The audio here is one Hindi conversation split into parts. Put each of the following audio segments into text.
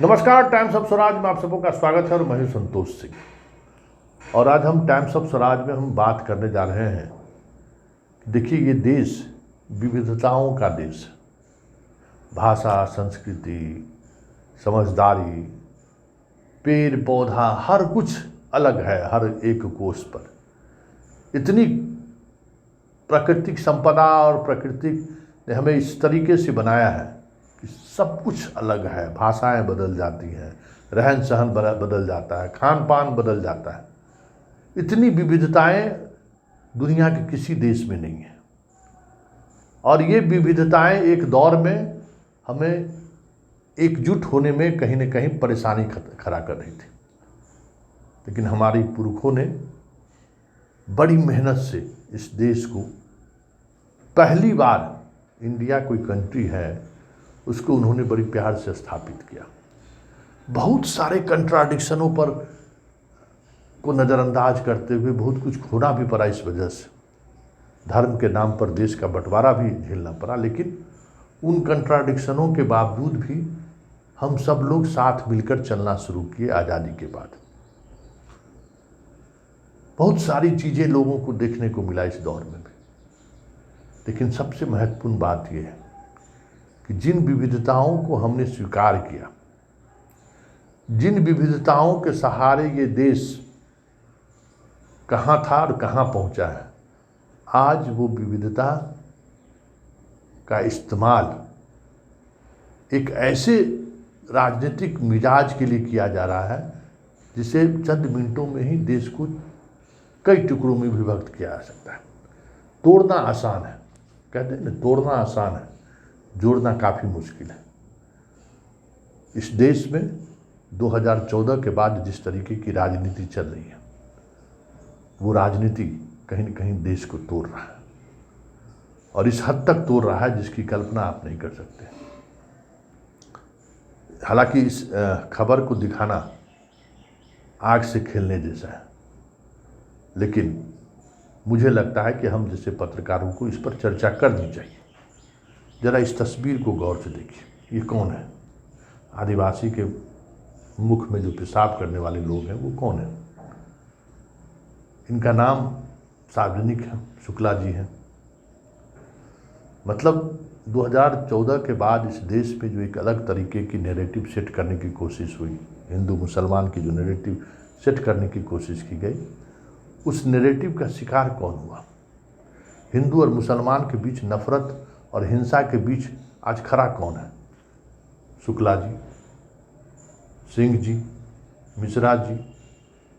नमस्कार, टाइम्स ऑफ स्वराज में आप सबों का स्वागत है और मैं हूं संतोष सिंह। और आज हम टाइम्स ऑफ स्वराज में हम बात करने जा रहे हैं। देखिए, ये देश विविधताओं का देश है। भाषा, संस्कृति, समझदारी, पेड़ पौधा, हर कुछ अलग है। हर एक कोष पर इतनी प्राकृतिक संपदा और प्रकृति ने हमें इस तरीके से बनाया है कि सब कुछ अलग है। भाषाएं बदल जाती हैं, रहन सहन बदल जाता है, खान पान बदल जाता है। इतनी विविधताएं दुनिया के किसी देश में नहीं है। और ये विविधताएं एक दौर में हमें एकजुट होने में कहीं न कहीं परेशानी खड़ा कर रही थी। लेकिन हमारी पुरखों ने बड़ी मेहनत से इस देश को, पहली बार इंडिया कोई कंट्री है, उसको उन्होंने बड़ी प्यार से स्थापित किया। बहुत सारे कंट्राडिक्शनों पर को नज़रअंदाज करते हुए बहुत कुछ खोना भी पड़ा। इस वजह से धर्म के नाम पर देश का बंटवारा भी झेलना पड़ा। लेकिन उन कंट्राडिक्शनों के बावजूद भी हम सब लोग साथ मिलकर चलना शुरू किए। आज़ादी के बाद बहुत सारी चीज़ें लोगों को देखने को मिला इस दौर में भी। लेकिन सबसे महत्वपूर्ण बात यह है कि जिन विविधताओं को हमने स्वीकार किया, जिन विविधताओं के सहारे ये देश कहाँ था और कहाँ पहुँचा है, आज वो विविधता का इस्तेमाल एक ऐसे राजनीतिक मिजाज के लिए किया जा रहा है जिसे चंद मिनटों में ही देश को कई टुकड़ों में विभक्त किया जा सकता है। तोड़ना आसान है, कहते हैं ना, तोड़ना आसान है, जोड़ना काफ़ी मुश्किल है। इस देश में 2014 के बाद जिस तरीके की राजनीति चल रही है, वो राजनीति कहीं न कहीं देश को तोड़ रहा है। और इस हद तक तोड़ रहा है जिसकी कल्पना आप नहीं कर सकते। हालांकि इस खबर को दिखाना आग से खेलने जैसा है, लेकिन मुझे लगता है कि हम जैसे पत्रकारों को इस पर चर्चा करनी चाहिए। ज़रा इस तस्वीर को गौर से देखिए। ये कौन है? आदिवासी के मुख में जो पेशाब करने वाले लोग हैं वो कौन है? इनका नाम सार्वजनिक है, शुक्ला जी हैं। मतलब 2014 के बाद इस देश में जो एक अलग तरीके की नैरेटिव सेट करने की कोशिश हुई, हिंदू मुसलमान की जो नैरेटिव सेट करने की कोशिश की गई, उस नैरेटिव का शिकार कौन हुआ? हिंदू और मुसलमान के बीच नफरत और हिंसा के बीच आज खड़ा कौन है? शुक्ला जी, सिंह जी, मिश्रा जी,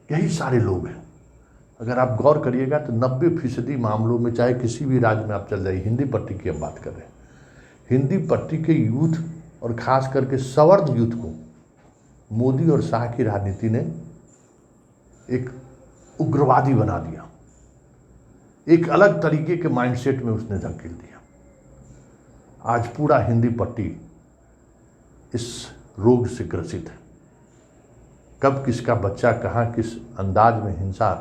यही सारे लोग हैं। अगर आप गौर करिएगा तो 90% मामलों में, चाहे किसी भी राज्य में आप चल जाइए, हिंदी पट्टी की हम बात कर रहे हैं, हिंदी पट्टी के यूथ और ख़ास करके सवर्ण यूथ को मोदी और शाह की राजनीति ने एक उग्रवादी बना दिया। एक अलग तरीके के माइंडसेट में उसने धकेल दिया। आज पूरा हिंदी पट्टी इस रोग से ग्रसित है। कब किसका बच्चा कहाँ किस अंदाज में हिंसा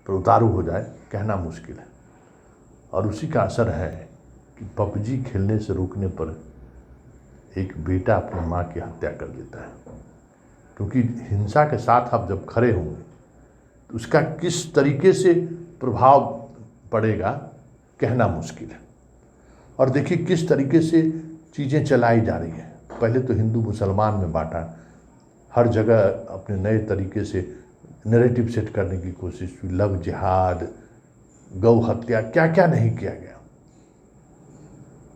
पर उतारू हो जाए, कहना मुश्किल है। और उसी का असर है कि पबजी खेलने से रोकने पर एक बेटा अपनी माँ की हत्या कर देता है। क्योंकि हिंसा के साथ आप जब खड़े होंगे तो उसका किस तरीके से प्रभाव पड़ेगा, कहना मुश्किल है। और देखिए किस तरीके से चीज़ें चलाई जा रही हैं। पहले तो हिंदू मुसलमान में बांटा, हर जगह अपने नए तरीके से नैरेटिव सेट करने की कोशिश हुई। लव जिहाद, गौ हत्या, क्या क्या नहीं किया गया।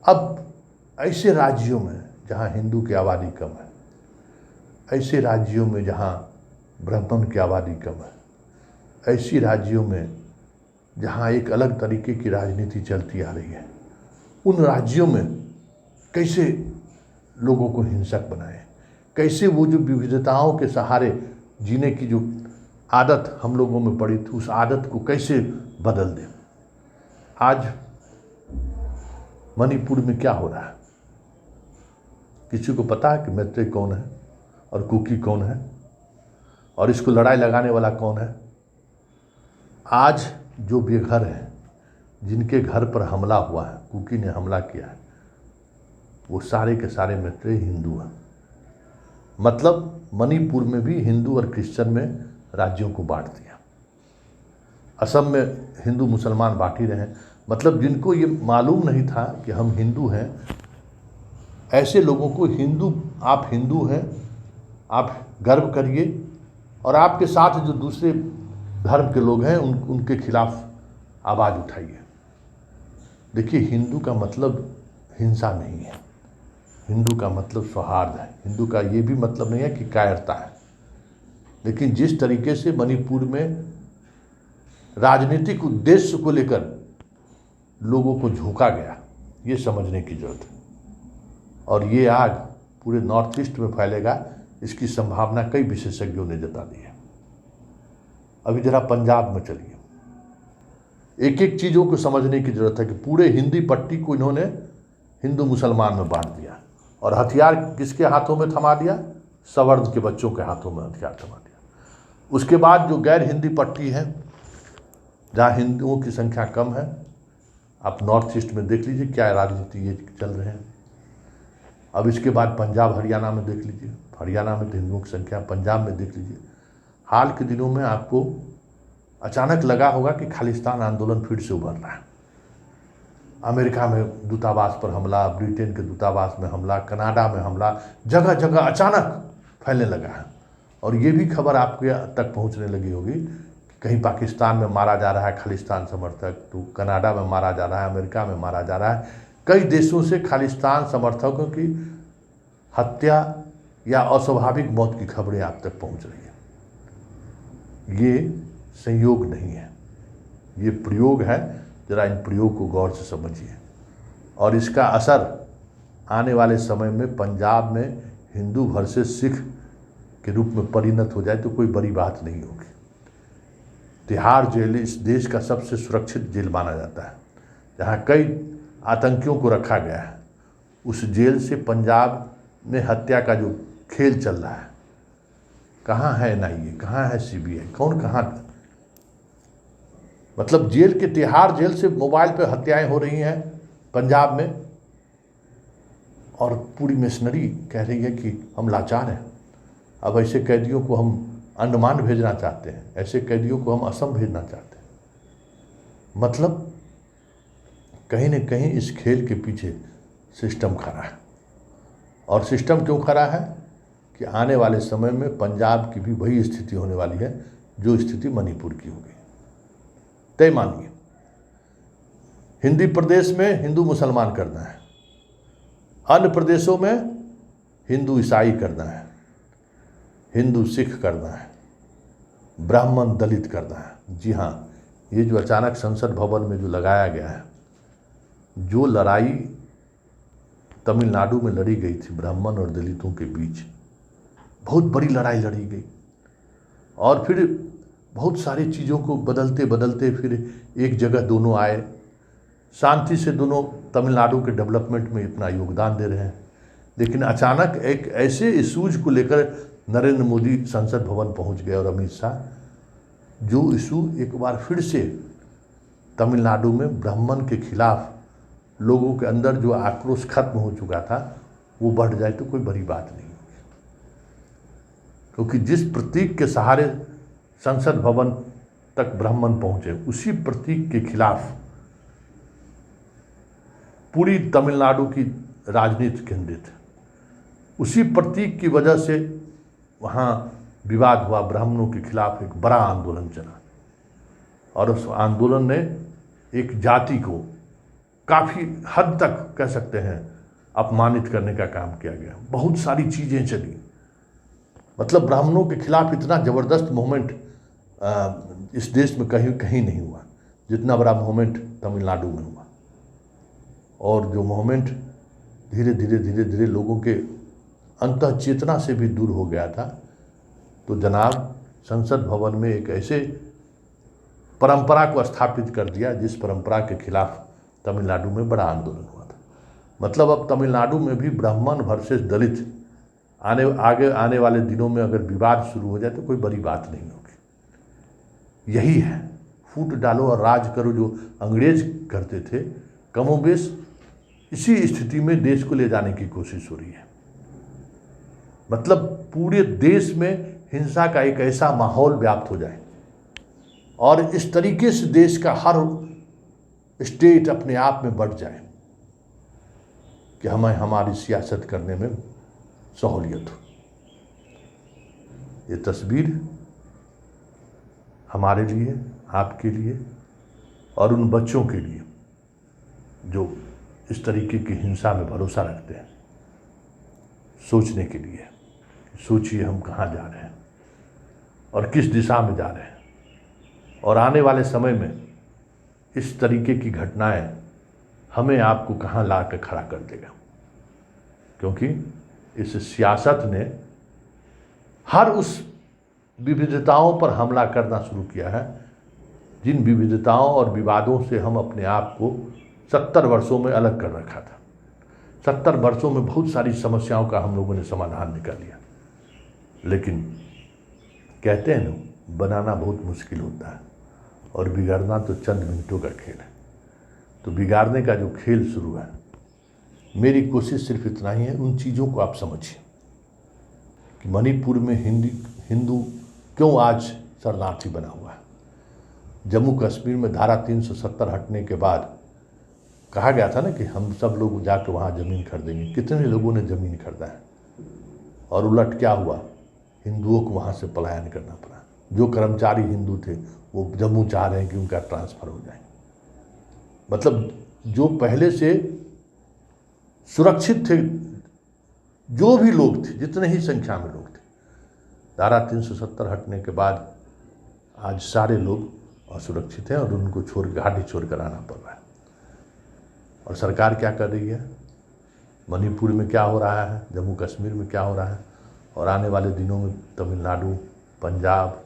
अब ऐसे राज्यों में जहाँ हिंदू की आबादी कम है, ऐसे राज्यों में जहाँ ब्राह्मण की आबादी कम है, ऐसी राज्यों में जहाँ एक अलग तरीके की राजनीति चलती आ रही है, उन राज्यों में कैसे लोगों को हिंसक बनाए, कैसे वो जो विविधताओं के सहारे जीने की जो आदत हम लोगों में पड़ी थी, उस आदत को कैसे बदल दें। आज मणिपुर में क्या हो रहा है? किसी को पता है कि मैत्रेय कौन है और कुकी कौन है और इसको लड़ाई लगाने वाला कौन है? आज जो बेघर हैं, जिनके घर पर हमला हुआ है, कुकी ने हमला किया है, वो सारे के सारे मैत्रेय हिंदू हैं। मतलब मणिपुर में भी हिंदू और क्रिश्चियन में राज्यों को बांट दिया। असम में हिंदू मुसलमान बांट ही रहे हैं। मतलब जिनको ये मालूम नहीं था कि हम हिंदू हैं, ऐसे लोगों को आप हिंदू हैं, आप गर्व करिए, और आपके साथ जो दूसरे धर्म के लोग हैं उनके खिलाफ आवाज़ उठाइए। देखिए, हिंदू का मतलब हिंसा नहीं है, हिंदू का मतलब सौहार्द है, हिंदू का ये भी मतलब नहीं है कि कायरता है। लेकिन जिस तरीके से मणिपुर में राजनीतिक उद्देश्य को लेकर लोगों को झोंका गया, ये समझने की जरूरत है। और ये आग पूरे नॉर्थ ईस्ट में फैलेगा, इसकी संभावना कई विशेषज्ञों ने जता दी है। अभी जरा पंजाब में चलिए, एक एक चीज़ों को समझने की जरूरत है कि पूरे हिंदी पट्टी को इन्होंने हिंदू मुसलमान में बांट दिया, और हथियार किसके हाथों में थमा दिया? सवर्ण के बच्चों के हाथों में हथियार थमा दिया। उसके बाद जो गैर हिंदी पट्टी है, जहाँ हिंदुओं की संख्या कम है, आप नॉर्थ ईस्ट में देख लीजिए क्या राजनीति ये चल रहे हैं। अब इसके बाद पंजाब हरियाणा में देख लीजिए, हरियाणा में तो हिंदुओं की संख्या, पंजाब में देख लीजिए। हाल के दिनों में आपको अचानक लगा होगा कि खालिस्तान आंदोलन फिर से उभर रहा है। अमेरिका में दूतावास पर हमला, ब्रिटेन के दूतावास में हमला, कनाडा में हमला, जगह जगह अचानक फैलने लगा है। और ये भी खबर आपके तक पहुंचने लगी होगी कि कहीं पाकिस्तान में मारा जा रहा है खालिस्तान समर्थक, तो कनाडा में मारा जा रहा है, अमेरिका में मारा जा रहा है। कई देशों से खालिस्तान समर्थकों की हत्या या अस्वाभाविक मौत की खबरें आप तक पहुंच रही है। ये संयोग नहीं है, ये प्रयोग है। जरा इन प्रयोग को गौर से समझिए, और इसका असर आने वाले समय में पंजाब में हिंदू वर्सेस सिख के रूप में परिणत हो जाए तो कोई बड़ी बात नहीं होगी। तिहाड़ जेल इस देश का सबसे सुरक्षित जेल माना जाता है, जहाँ कई आतंकियों को रखा गया है। उस जेल से पंजाब में हत्या का जो खेल चल रहा है, कहाँ है NIA, कहाँ है CBI, कौन कहाँ? मतलब जेल के, तिहाड़ जेल से मोबाइल पे हत्याएं हो रही हैं पंजाब में, और पूरी मिशनरी कह रही है कि हम लाचार हैं। अब ऐसे कैदियों को हम अंडमान भेजना चाहते हैं, ऐसे कैदियों को हम असम भेजना चाहते हैं। मतलब कहीं न कहीं इस खेल के पीछे सिस्टम खड़ा है। और सिस्टम क्यों खड़ा है कि आने वाले समय में पंजाब की भी वही स्थिति होने वाली है जो स्थिति मणिपुर की होगी। तय मानिए, हिंदी प्रदेश में हिंदू मुसलमान करना है, अन्य प्रदेशों में हिंदू ईसाई करना है, हिंदू सिख करना है, ब्राह्मण दलित करना है। जी हाँ, ये जो अचानक संसद भवन में जो लगाया गया है, जो लड़ाई तमिलनाडु में लड़ी गई थी ब्राह्मण और दलितों के बीच, बहुत बड़ी लड़ाई लड़ी गई, और फिर बहुत सारी चीज़ों को बदलते बदलते फिर एक जगह दोनों आए, शांति से दोनों तमिलनाडु के डेवलपमेंट में इतना योगदान दे रहे हैं। लेकिन अचानक एक ऐसे इशूज को लेकर नरेंद्र मोदी संसद भवन पहुंच गए और अमित शाह, जो इशू एक बार फिर से तमिलनाडु में ब्राह्मण के खिलाफ लोगों के अंदर जो आक्रोश खत्म हो चुका था वो बढ़ जाए तो कोई बड़ी बात नहीं होगी। क्योंकि जिस प्रतीक के सहारे संसद भवन तक ब्राह्मण पहुंचे, उसी प्रतीक के खिलाफ पूरी तमिलनाडु की राजनीति केंद्रित है। उसी प्रतीक की वजह से वहाँ विवाद हुआ, ब्राह्मणों के खिलाफ एक बड़ा आंदोलन चला, और उस आंदोलन ने एक जाति को काफ़ी हद तक कह सकते हैं अपमानित करने का काम किया गया। बहुत सारी चीज़ें चली, मतलब ब्राह्मणों के खिलाफ इतना ज़बरदस्त मूवमेंट इस देश में कहीं कहीं नहीं हुआ जितना बड़ा मूवमेंट तमिलनाडु में हुआ। और जो मूवमेंट धीरे धीरे धीरे धीरे लोगों के अंतः चेतना से भी दूर हो गया था, तो जनाब संसद भवन में एक ऐसे परंपरा को स्थापित कर दिया जिस परंपरा के खिलाफ तमिलनाडु में बड़ा आंदोलन हुआ था। मतलब अब तमिलनाडु में भी ब्राह्मण वर्सेस दलित आगे आने वाले दिनों में अगर विवाद शुरू हो जाए तो कोई बड़ी बात नहीं होगी। यही है, फूट डालो और राज करो जो अंग्रेज करते थे, कमोबेश इसी स्थिति में देश को ले जाने की कोशिश हो रही है। मतलब पूरे देश में हिंसा का एक ऐसा माहौल व्याप्त हो जाए और इस तरीके से देश का हर स्टेट अपने आप में बढ़ जाए कि हमें हमारी सियासत करने में सहूलियत हो। ये तस्वीर हमारे लिए, आपके लिए और उन बच्चों के लिए जो इस तरीके की हिंसा में भरोसा रखते हैं, सोचने के लिए। सोचिए हम कहाँ जा रहे हैं और किस दिशा में जा रहे हैं, और आने वाले समय में इस तरीके की घटनाएं हमें आपको कहाँ ला कर खड़ा कर देगा। क्योंकि इस सियासत ने हर उस विविधताओं पर हमला करना शुरू किया है जिन विविधताओं और विवादों से हम अपने आप को 70 वर्षों में अलग कर रखा था। 70 वर्षों में बहुत सारी समस्याओं का हम लोगों ने समाधान निकाल लिया, लेकिन कहते हैं ना, बनाना बहुत मुश्किल होता है और बिगाड़ना तो चंद मिनटों का खेल है। तो बिगाड़ने का जो खेल शुरू है, मेरी कोशिश सिर्फ इतना ही है, उन चीज़ों को आप समझिए कि मणिपुर में हिंदू क्यों आज शरणार्थी बना हुआ है। जम्मू कश्मीर में धारा 370 हटने के बाद कहा गया था ना कि हम सब लोग जाकर वहाँ ज़मीन खरीदेंगे। कितने लोगों ने ज़मीन खरीदा है और उलट क्या हुआ, हिंदुओं को वहाँ से पलायन करना पड़ा। जो कर्मचारी हिंदू थे वो जम्मू चाह रहे हैं कि उनका ट्रांसफ़र हो जाए। मतलब जो पहले से सुरक्षित थे, जो भी लोग थे, जितने ही संख्या में लोग थे, धारा 370 हटने के बाद आज सारे लोग असुरक्षित हैं और उनको छोड़ घाटी छोड़ कर आना पड़ रहा है। और सरकार क्या कर रही है, मणिपुर में क्या हो रहा है, जम्मू कश्मीर में क्या हो रहा है, और आने वाले दिनों में तमिलनाडु, पंजाब,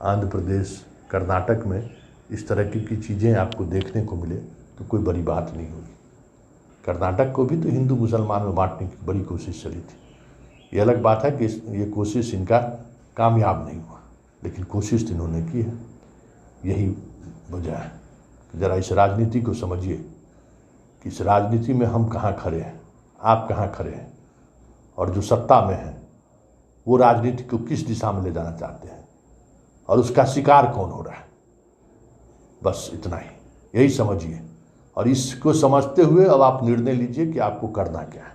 आंध्र प्रदेश, कर्नाटक में इस तरह की चीज़ें आपको देखने को मिले तो कोई बड़ी बात नहीं होगी। कर्नाटक को भी तो हिंदू मुसलमान में बांटने की बड़ी कोशिश चली थी। ये अलग बात है कि ये कोशिश इनका कामयाब नहीं हुआ, लेकिन कोशिश तो इन्होंने की है। यही वजह है कि ज़रा इस राजनीति को समझिए कि इस राजनीति में हम कहाँ खड़े हैं, आप कहाँ खड़े हैं, और जो सत्ता में है वो राजनीति को किस दिशा में ले जाना चाहते हैं और उसका शिकार कौन हो रहा है। बस इतना ही, यही समझिए। और इसको समझते हुए अब आप निर्णय लीजिए कि आपको करना क्या है,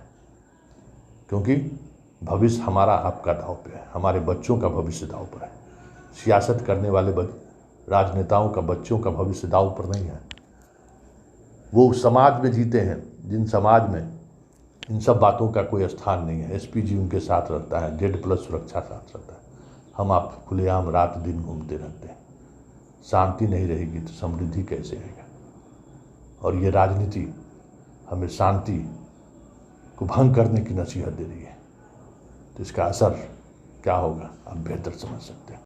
क्योंकि भविष्य हमारा आपका दांव पे है, हमारे बच्चों का भविष्य दांव पर है। सियासत करने वाले राजनेताओं का बच्चों का भविष्य दांव पर नहीं है। वो समाज में जीते हैं जिन समाज में इन सब बातों का कोई स्थान नहीं है। एसपीजी उनके साथ रहता है, Z+ सुरक्षा साथ रहता है। हम आप खुलेआम रात दिन घूमते रहते हैं। शांति नहीं रहेगी तो समृद्धि कैसे आएगा। और ये राजनीति हमें शांति को भंग करने की नसीहत दे रही है, तो इसका असर क्या होगा आप बेहतर समझ सकते हैं।